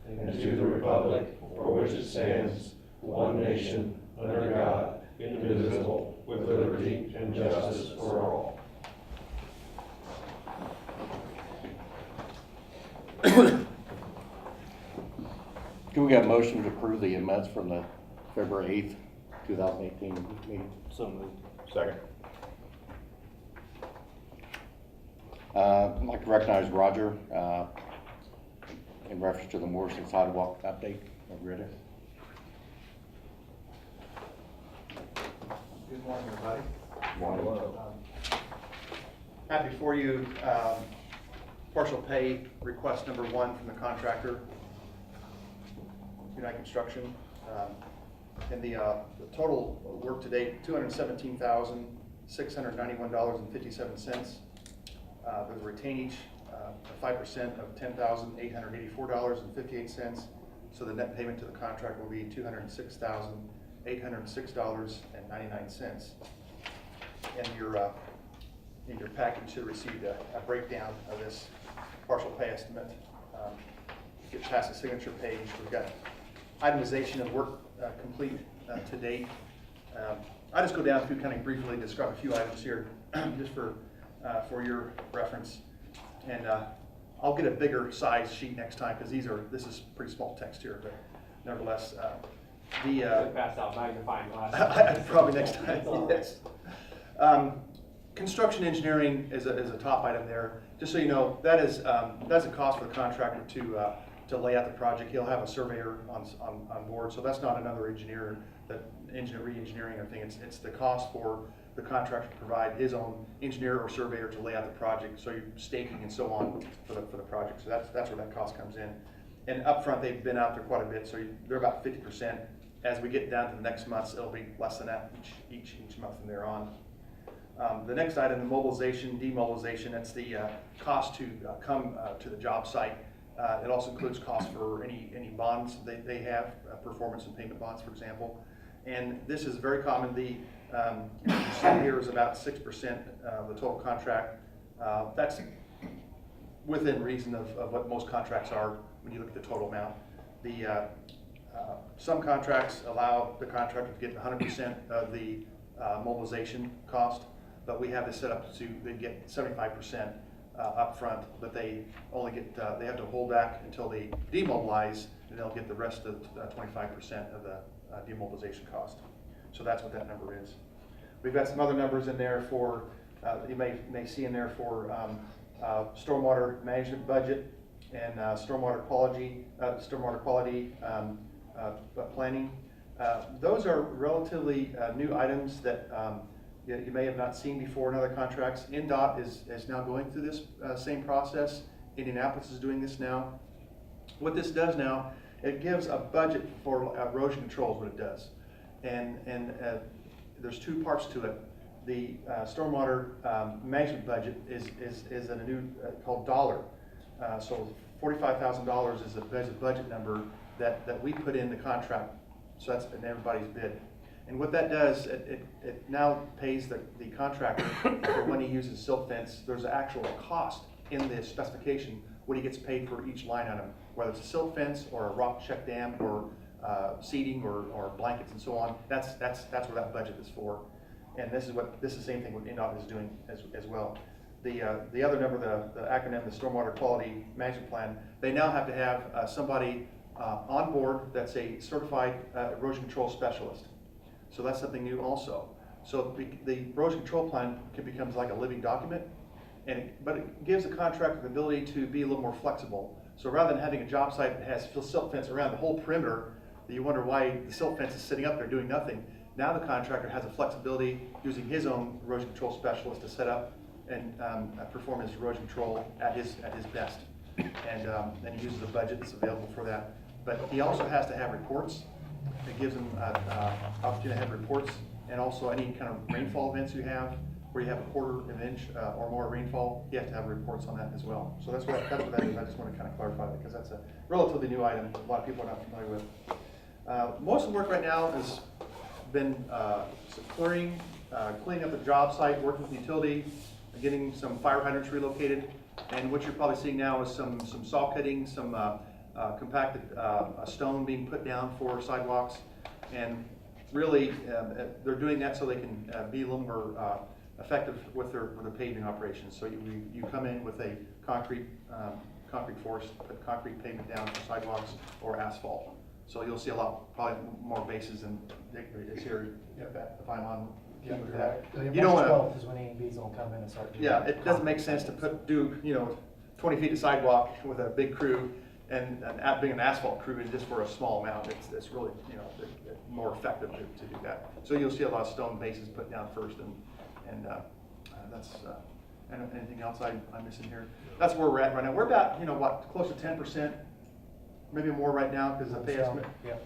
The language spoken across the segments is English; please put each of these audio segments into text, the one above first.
and to the republic for which it stands, one nation, under God, indivisible, with liberty and justice for all. Do we have a motion to approve the amendments from the February 8th, 2018 meeting? So moved. Second. I'd like to recognize Roger in reference to the Morrison sidewalk update. Have you read it? Good morning, everybody. Morning. Have before you partial pay request number 1 from the contractor, United Construction. And the total work to date, $217,691.57. There's a retainage of 5% of $10,884.58. So the net payment to the contract will be $206,806.99. And in your package, you should have received a breakdown of this partial pay estimate. Get past the signature page, we've got itemization of work complete to date. I just go down through kind of briefly describe a few items here, just for your reference. And I'll get a bigger size sheet next time because this is pretty small text here, but nevertheless, Pass out magnifying glass. probably next time. Yes. Construction engineering is a top item there. Just so you know, that's a cost for the contractor to lay out the project. He'll have a surveyor on board, so that's not another engineer, re-engineering or thing. It's the cost for the contractor to provide his own engineer or surveyor to lay out the project, so you're staking and so on for the project. So that's where that cost comes in. And up front, they've been out there quite a bit, so they're about 50%. As we get down to the next months, it'll be less than that each month from there on. The next item, the mobilization, demobilization, that's the cost to come to the job site. It also includes costs for any bonds they have, performance and payment bonds, for example. And this is very common. The percent here is about 6% of the total contract. That's within reason of what most contracts are when you look at the total amount. Some contracts allow the contractor to get 100% of the mobilization cost, but we have this set up to they get 75% up front, but they only get they have to hold back until they demobilize, and they'll get the rest of 25% of the demobilization cost. So that's what that number is. We've got some other numbers in there for you may see in there for stormwater management budget and stormwater quality planning. Those are relatively new items that you may have not seen before in other contracts. NDOT is now going through this same process. Indianapolis is doing this now. What this does now, it gives a budget for erosion control is what it does. And there's two parts to it. The stormwater management budget is a new called dollar. So $45,000 is a budget number that we put in the contract. So that's in everybody's bid. And what that does, it now pays the contractor for when he uses silt fence. There's an actual cost in the specification what he gets paid for each line item, whether it's a silt fence or a rock check dam or seating or blankets and so on. That's what that budget is for. And this is the same thing what NDOT is doing as well. The other number, the acronym, the Stormwater Quality Management Plan, they now have to have somebody on board that's a certified erosion control specialist. So that's something new also. So the erosion control plan becomes like a living document, but it gives the contractor the ability to be a little more flexible. So rather than having a job site that has silt fence around the whole perimeter, that you wonder why the silt fence is sitting up there doing nothing, now the contractor has the flexibility using his own erosion control specialist to set up and perform his erosion control at his best. And he uses a budget that's available for that. But he also has to have reports. It gives him opportunity to have reports, and also any kind of rainfall events you have, where you have a quarter of an inch or more rainfall, you have to have reports on that as well. So that's what that is. I just want to kind of clarify that because that's a relatively new item a lot of people are not familiar with. Most of the work right now has been cleaning up the job site, working with the utility, getting some fire hydrants relocated, and what you're probably seeing now is some saw cutting, some compacted a stone being put down for sidewalks. And really, they're doing that so they can be a little more effective with their paving operations. So you come in with a concrete force, put concrete pavement down for sidewalks or asphalt. So you'll see a lot, probably more bases than Dick is here, if I'm on. Yeah, with you're that. right. You don't March want 12th is when A&B's gonna come in and start doing. yeah, it doesn't make sense to do 20 feet of sidewalk with a big crew and being an asphalt crew and just for a small amount. It's really, more effective to do that. So you'll see a lot of stone bases put down first, and that's, and anything else I'm missing here? That's where we're at right now. We're about, close to 10%, maybe more right now, because the pay estimate. Yeah.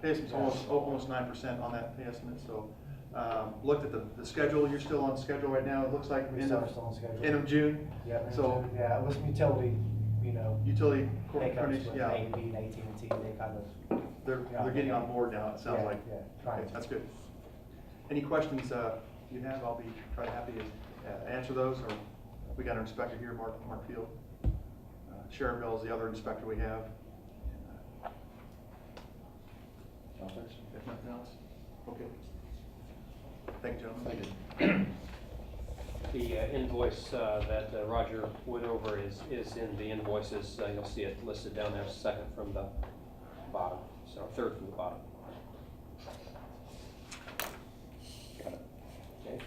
Pay estimate's almost 9% on that pay estimate, so, looked at the schedule, you're still on schedule right now, it looks like We end start still on schedule. of June. Yeah, So- yeah, it was utility, Utility pickups companies, with yeah, A&B and AT&T, they kind of. they're getting on board now, it sounds Yeah, like. yeah, Okay, right. that's good. Any questions you have, I'll be happy to answer those, or we got our inspector here, Mark Field. Sheriff Bell is the other inspector we have. If nothing else, okay. Thank you, gentlemen. Thank you. The invoice that Roger went over is in the invoices. You'll see it listed down there, second from the bottom, so third from the bottom. Got it. Okay.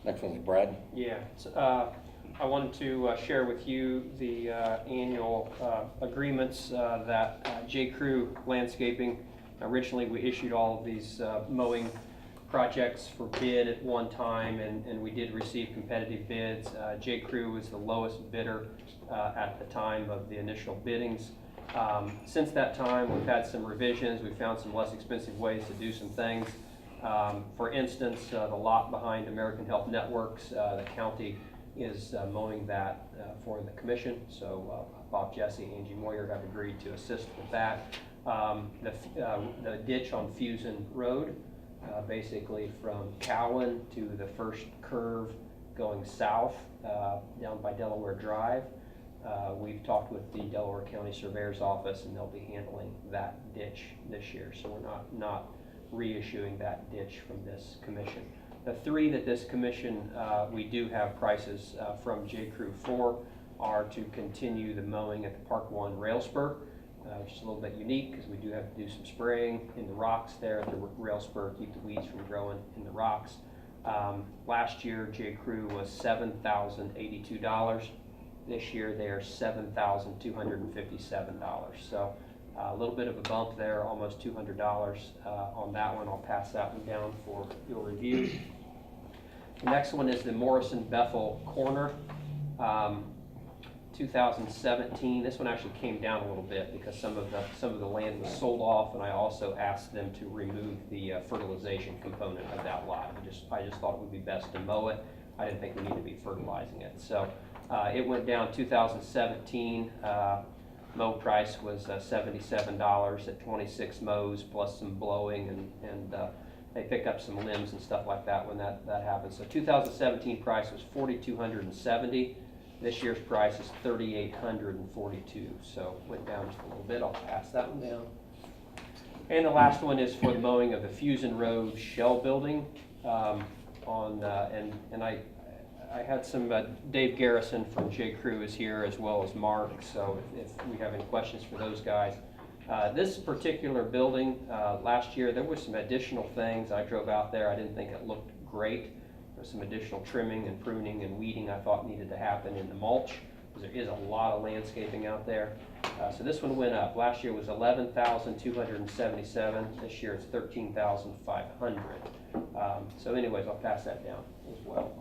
Next one's Brad. Yeah, I wanted to share with you the annual agreements that J. Crew Landscaping, originally we issued all of these mowing projects for bid at one time, and we did receive competitive bids. J. Crew was the lowest bidder at the time of the initial biddings. Since that time, we've had some revisions. We found some less expensive ways to do some things. For instance, the lot behind American Health Networks, the county is mowing that for the commission. So Bob Jesse, Angie Moyer have agreed to assist with that. The ditch on Fusion Road, basically from Cowan to the first curve going south down by Delaware Drive. We've talked with the Delaware County Surveyor's Office, and they'll be handling that ditch this year. So we're not reissuing that ditch from this commission. The three that this commission, we do have prices from J. Crew for are to continue the mowing at the Park 1 rail spur, which is a little bit unique because we do have to do some spraying in the rocks there at the rail spur, keep the weeds from growing in the rocks. Last year, J. Crew was $7,082. This year, they are $7,257. So a little bit of a bump there, almost $200 on that one. I'll pass that one down for your review. The next one is the Morrison Bethel corner. 2017. This one actually came down a little bit because some of the land was sold off, and I also asked them to remove the fertilization component of that lot. I just thought it would be best to mow it. I didn't think we need to be fertilizing it. So it went down 2017. Mow price was $77 at 26 mows plus some blowing, and they pick up some limbs and stuff like that when that happens. So 2017 price was $4,270. This year's price is $3,842, so went down just a little bit. I'll pass that one down. And the last one is for the mowing of the Fusion Road shell building. And I had some, Dave Garrison from J. Crew is here, as well as Mark, so if we have any questions for those guys. This particular building, last year, there was some additional things. I drove out there. I didn't think it looked great. There was some additional trimming and pruning and weeding I thought needed to happen in the mulch, because there is a lot of landscaping out there. So this one went up. Last year was $11,277. This year it's $13,500. So anyways, I'll pass that down as well.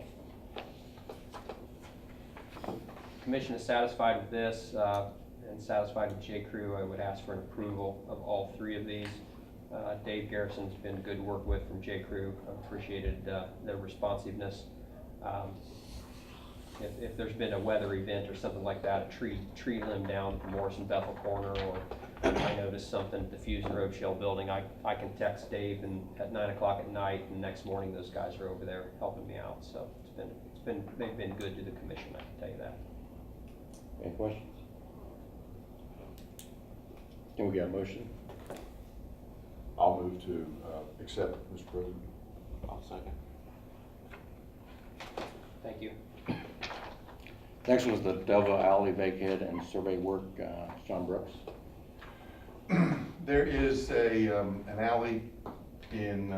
Commission is satisfied with this and satisfied with J. Crew. I would ask for an approval of all three of these. Dave Garrison's been good to work with from J. Crew. I've appreciated their responsiveness. If there's been a weather event or something like that, a tree limb down at the Morrison Bethel corner, or I noticed something at the Fusion Road shell building, I can text Dave and at 9 o'clock at night, and the next morning those guys are over there helping me out. So they've been good to the commission, I can tell you that. Any questions? Can we get a motion? I'll move to accept, Mr. President. I'll second. Thank you. Next was the Delaware Alley vacate and survey work, John Brooks. There is an alley in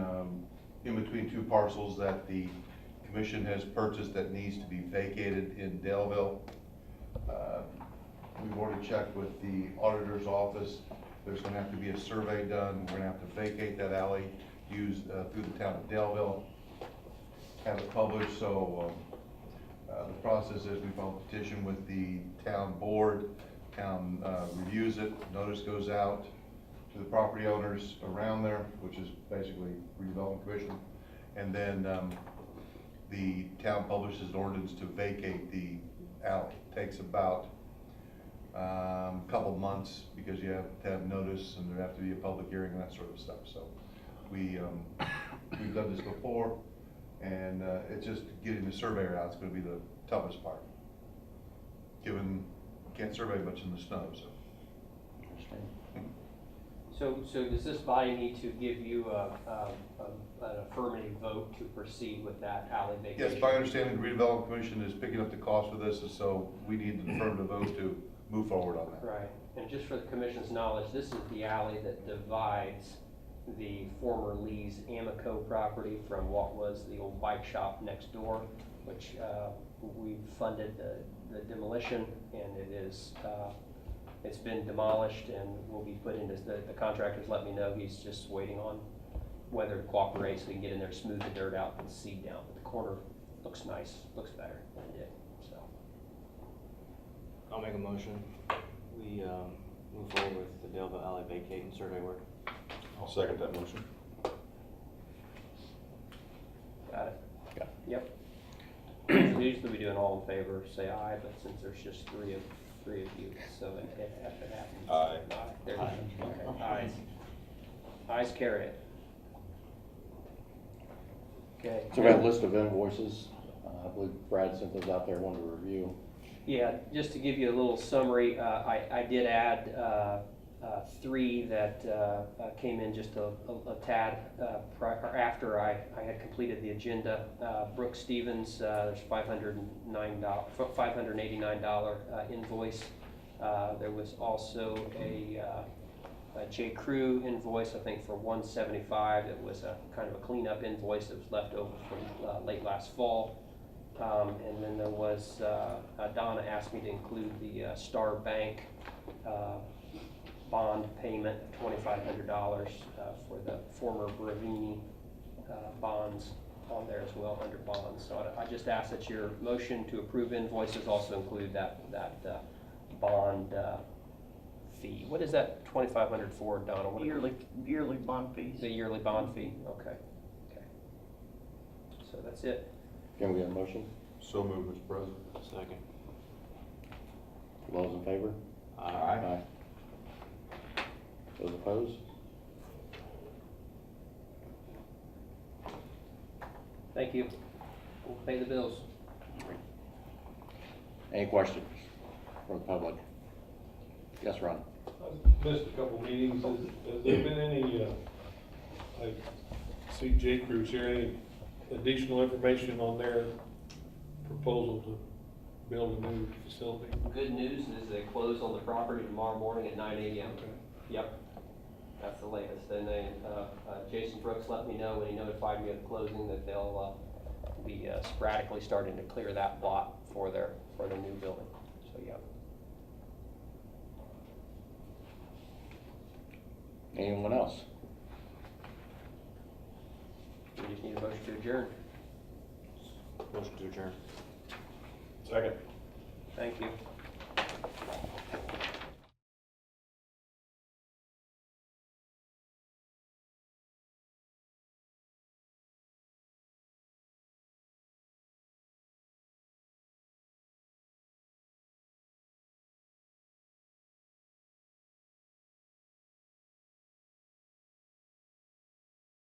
between two parcels that the commission has purchased that needs to be vacated in Daleville. We've already checked with the auditor's office. There's gonna have to be a survey done. We're gonna have to vacate that alley, use through the town of Daleville, have it published. So the process is we file a petition with the town board. Town reviews it, notice goes out to the property owners around there, which is basically Redevelopment Commission. And then the town publishes an ordinance to vacate the alley. Takes about a couple months because you have to have notice and there have to be a public hearing and that sort of stuff. So we've done this before, and it's just getting the surveyor out. It's going to be the toughest part, given can't survey much in the snow. So does this body need to give you an affirmative vote to proceed with that alley vacation? Yes, my understanding, the Redevelopment Commission is picking up the cost for this, and so we need an affirmative vote to move forward on that. Right, and just for the commission's knowledge, this is the alley that divides the former Lee's Amico property from what was the old bike shop next door, which we funded the demolition, and it is it's been demolished and will be put into, the contractors let me know he's just waiting on weather to cooperate so he can get in there, smooth the dirt out and seed down. But the corner looks nice, looks better than it did, so. I'll make a motion. We move forward with the Delaware Alley vacate and survey work. I'll second that motion. Got it? Yeah. Yep. Usually we do an all in favor, say aye, but since there's just three of you, so it happens. Aye. There you go. Okay. Ayes. Ayes carry it. Okay. So we got a list of invoices. I believe Brad sent those out there, wanted to review. Yeah, just to give you a little summary, I did add three that came in just a tad after I had completed the agenda. Brooke Stevens, there's $589 invoice. There was also a J. Crew invoice, I think for $175. It was a kind of a cleanup invoice that was left over from late last fall. And then there was, Donna asked me to include the Star Bank bond payment of $2,500 for the former Bravini bonds on there as well under bonds. So I just ask that your motion to approve invoices also include that bond fee. What is that $2,500 for, Donna? What Yearly bond fees. the yearly bond fee? Okay. So that's it. Can we get a motion? So move, Mr. President. Second. All those in favor? Aye. Those opposed? Thank you. We'll pay the bills. Any questions from the public? Yes, Ron? I missed a couple meetings. Has there been any, I see J. Crew's here, any additional information on their proposal to build a new facility? Good news is they close on the property tomorrow morning at 9 a.m. Okay. Yep, that's the latest. And then Jason Brooks let me know when he notified me of the closing that they'll be sporadically starting to clear that lot for their new building. So yeah. Anyone else? We just need a motion to adjourn. Motion to adjourn. Second. Thank you.